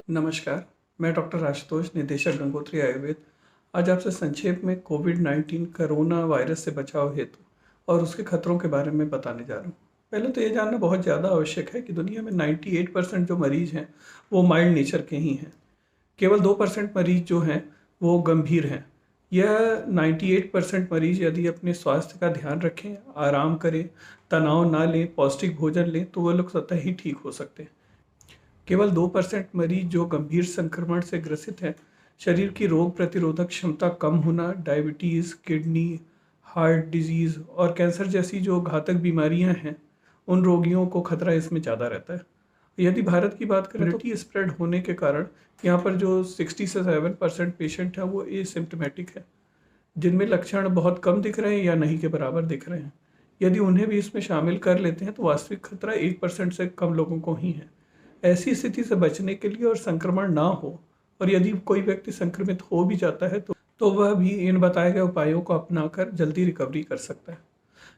नमस्कार, मैं डॉक्टर आशुतोष, निदेशक गंगोत्री आयुर्वेद। आज आपसे संक्षेप में कोविड-19 कोरोना वायरस से बचाव हेतु और उसके खतरों के बारे में बताने जा रहा हूँ। पहले तो ये जानना बहुत ज़्यादा आवश्यक है कि दुनिया में 98% जो मरीज़ हैं, वो माइल्ड नेचर के ही हैं। केवल 2% मरीज़ जो हैं, वो गंभीर हैं। यह 98% मरीज़ यदि अपने स्वास्थ्य का ध्यान रखें, आराम करें, तनाव ना लें, पौष्टिक भोजन लें, तो वो लोग स्वतः ही ठीक हो सकते हैं। केवल 2% मरीज जो गंभीर संक्रमण से ग्रसित हैं, शरीर की रोग प्रतिरोधक क्षमता कम होना, डायबिटीज़, किडनी, हार्ट डिजीज़ और कैंसर जैसी जो घातक बीमारियां हैं, उन रोगियों को खतरा इसमें ज़्यादा रहता है। यदि भारत की बात करें तो स्प्रेड होने के कारण यहाँ पर जो 60 से 7% पेशेंट हैं वो एसिम्टोमेटिक है, जिनमें लक्षण बहुत कम दिख रहे हैं या नहीं के बराबर दिख रहे हैं। यदि उन्हें भी इसमें शामिल कर लेते हैं तो वास्तविक खतरा 1% से कम लोगों को ही है। ऐसी स्थिति से बचने के लिए और संक्रमण ना हो, और यदि कोई व्यक्ति संक्रमित हो भी जाता है तो वह भी इन बताए गए उपायों को अपनाकर जल्दी रिकवरी कर सकता है।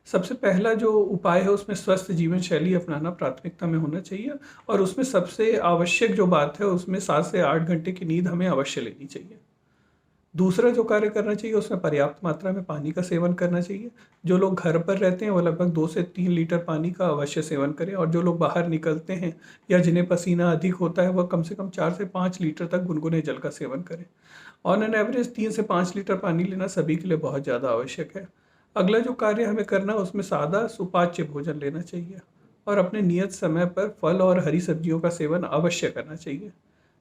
सबसे पहला जो उपाय है उसमें स्वस्थ जीवन शैली अपनाना प्राथमिकता में होना चाहिए, और उसमें सबसे आवश्यक जो बात है उसमें 7 से 8 घंटे की नींद हमें अवश्य लेनी चाहिए। दूसरा जो कार्य करना चाहिए उसमें पर्याप्त मात्रा में पानी का सेवन करना चाहिए। जो लोग घर पर रहते हैं वो लगभग 2 से 3 लीटर पानी का अवश्य सेवन करें, और जो लोग बाहर निकलते हैं या जिन्हें पसीना अधिक होता है वह कम से कम 4 से 5 लीटर तक गुनगुने जल का सेवन करें। ऑन एन एवरेज 3 से 5 लीटर पानी लेना सभी के लिए बहुत ज़्यादा आवश्यक है। अगला जो कार्य हमें करना है उसमें सादा सुपाच्य भोजन लेना चाहिए, और अपने नियत समय पर फल और हरी सब्जियों का सेवन अवश्य करना चाहिए।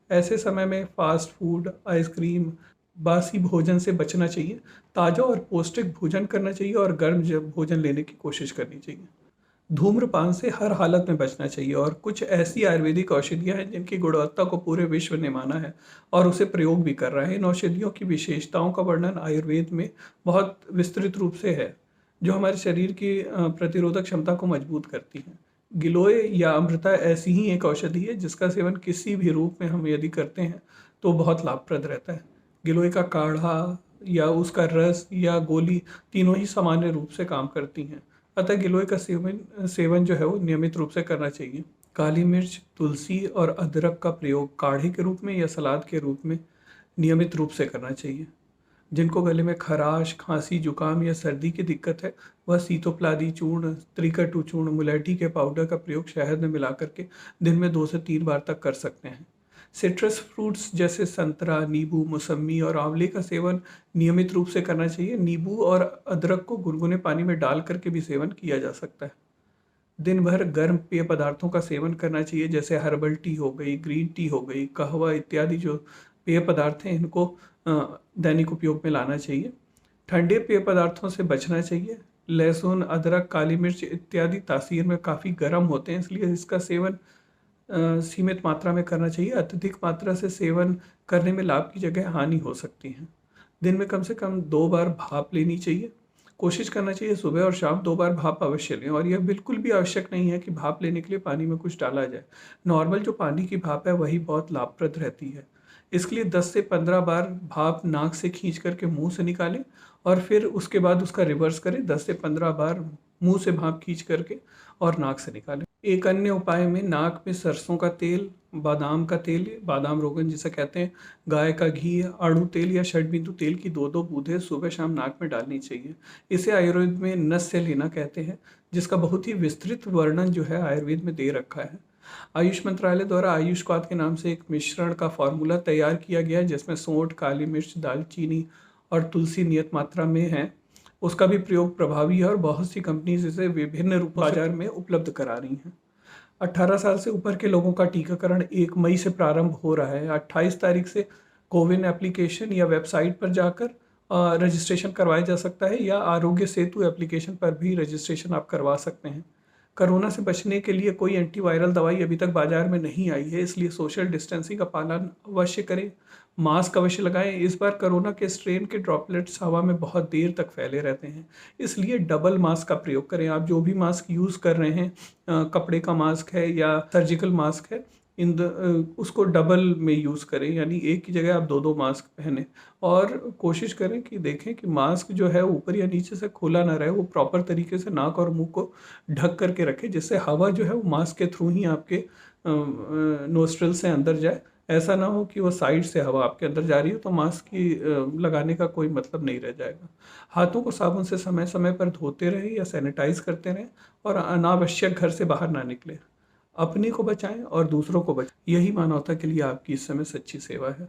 ऐसे समय में फास्ट फूड, आइसक्रीम, बासी भोजन से बचना चाहिए। ताज़ा और पौष्टिक भोजन करना चाहिए और गर्म भोजन लेने की कोशिश करनी चाहिए। धूम्रपान से हर हालत में बचना चाहिए, और कुछ ऐसी आयुर्वेदिक औषधियाँ हैं जिनकी गुणवत्ता को पूरे विश्व ने माना है और उसे प्रयोग भी कर रहा है। इन औषधियों की विशेषताओं का वर्णन आयुर्वेद में बहुत विस्तृत रूप से है, जो हमारे शरीर की प्रतिरोधक क्षमता को मजबूत करती हैं। गिलोय या अमृता ऐसी ही एक औषधि है जिसका सेवन किसी भी रूप में हम यदि करते हैं तो बहुत लाभप्रद रहता है। गिलोय का काढ़ा या उसका रस या गोली तीनों ही सामान्य रूप से काम करती हैं। अतः गिलोय का सेवन सेवन जो है वो नियमित रूप से करना चाहिए। काली मिर्च, तुलसी और अदरक का प्रयोग काढ़े के रूप में या सलाद के रूप में नियमित रूप से करना चाहिए। जिनको गले में खराश, खांसी, जुकाम या सर्दी की दिक्कत है, वह सीतोपलादी चूर्ण, त्रिकटु चूर्ण, मुलेठी के पाउडर का प्रयोग शहद में मिला करके दिन में 2 से 3 बार तक कर सकते हैं। सिट्रस फ्रूट्स जैसे संतरा, नींबू, मौसम्मी और आंवले का सेवन नियमित रूप से करना चाहिए। नींबू और अदरक को गुनगुने पानी में डाल करके भी सेवन किया जा सकता है। दिन भर गर्म पेय पदार्थों का सेवन करना चाहिए, जैसे हर्बल टी हो गई, ग्रीन टी हो गई, कहवा इत्यादि जो पेय पदार्थ हैं इनको दैनिक उपयोग में लाना चाहिए। ठंडे पेय पदार्थों से बचना चाहिए। लहसुन, अदरक, काली मिर्च इत्यादि तासीर में काफ़ी गर्म होते हैं, इसलिए इसका सेवन सीमित मात्रा में करना चाहिए। अत्यधिक मात्रा से सेवन करने में लाभ की जगह हानि हो सकती है। दिन में कम से कम 2 बार भाप लेनी चाहिए। कोशिश करना चाहिए सुबह और शाम 2 बार भाप अवश्य लें, और यह बिल्कुल भी आवश्यक नहीं है कि भाप लेने के लिए पानी में कुछ डाला जाए। नॉर्मल जो पानी की भाप है वही बहुत लाभप्रद रहती है। इसके लिए 10 से 15 बार भाप नाक से खींच करके मुंह से निकालें, और फिर उसके बाद उसका रिवर्स करें, 10 से 15 बार मुंह से भाप खींच करके और नाक से निकालें। एक अन्य उपाय में नाक में सरसों का तेल, बादाम का तेल, बादाम रोगन जिसे कहते हैं, गाय का घी, अड़ू तेल या षडबिंदु तेल की 2-2 बूंदें सुबह शाम नाक में डालनी चाहिए। इसे आयुर्वेद में नस से लेना कहते हैं, जिसका बहुत ही विस्तृत वर्णन जो है आयुर्वेद में दे रखा है। आयुष मंत्रालय द्वारा आयुष्कात के नाम से एक मिश्रण का फॉर्मूला तैयार किया गया है, जिसमें सोंठ, काली मिर्च, दालचीनी और तुलसी नियत मात्रा में है। उसका भी प्रयोग प्रभावी है और बहुत सी कंपनीज इसे विभिन्न रूप बाजार में उपलब्ध करा रही हैं। 18 साल से ऊपर के लोगों का टीकाकरण 1 मई से प्रारंभ हो रहा है। 28 तारीख से कोविन एप्लीकेशन या वेबसाइट पर जाकर रजिस्ट्रेशन करवाया जा सकता है, या आरोग्य सेतु एप्लीकेशन पर भी रजिस्ट्रेशन आप करवा सकते हैं। कोरोना से बचने के लिए कोई एंटीवायरल दवाई अभी तक बाजार में नहीं आई है, इसलिए सोशल डिस्टेंसिंग का पालन अवश्य करें। मास्क अवश्य लगाएं। इस बार कोरोना के स्ट्रेन के ड्रॉपलेट्स हवा में बहुत देर तक फैले रहते हैं, इसलिए डबल मास्क का प्रयोग करें। आप जो भी मास्क यूज़ कर रहे हैं, कपड़े का मास्क है या सर्जिकल मास्क है, उसको डबल में यूज़ करें, यानी एक की जगह आप 2-2 मास्क पहने। और कोशिश करें कि देखें कि मास्क जो है ऊपर या नीचे से खुला ना रहे, वो प्रॉपर तरीके से नाक और मुंह को ढक करके रखें, जिससे हवा जो है वो मास्क के थ्रू ही आपके नोस्ट्रल से अंदर जाए। ऐसा ना हो कि वो साइड से हवा आपके अंदर जा रही हो तो मास्क की लगाने का कोई मतलब नहीं रह जाएगा। हाथों को साबुन से समय समय पर धोते रहें या सैनिटाइज करते रहें और अनावश्यक घर से बाहर ना निकलें। अपने को बचाएं और दूसरों को बचाएं, यही मानवता के लिए आपकी इस समय सच्ची सेवा है।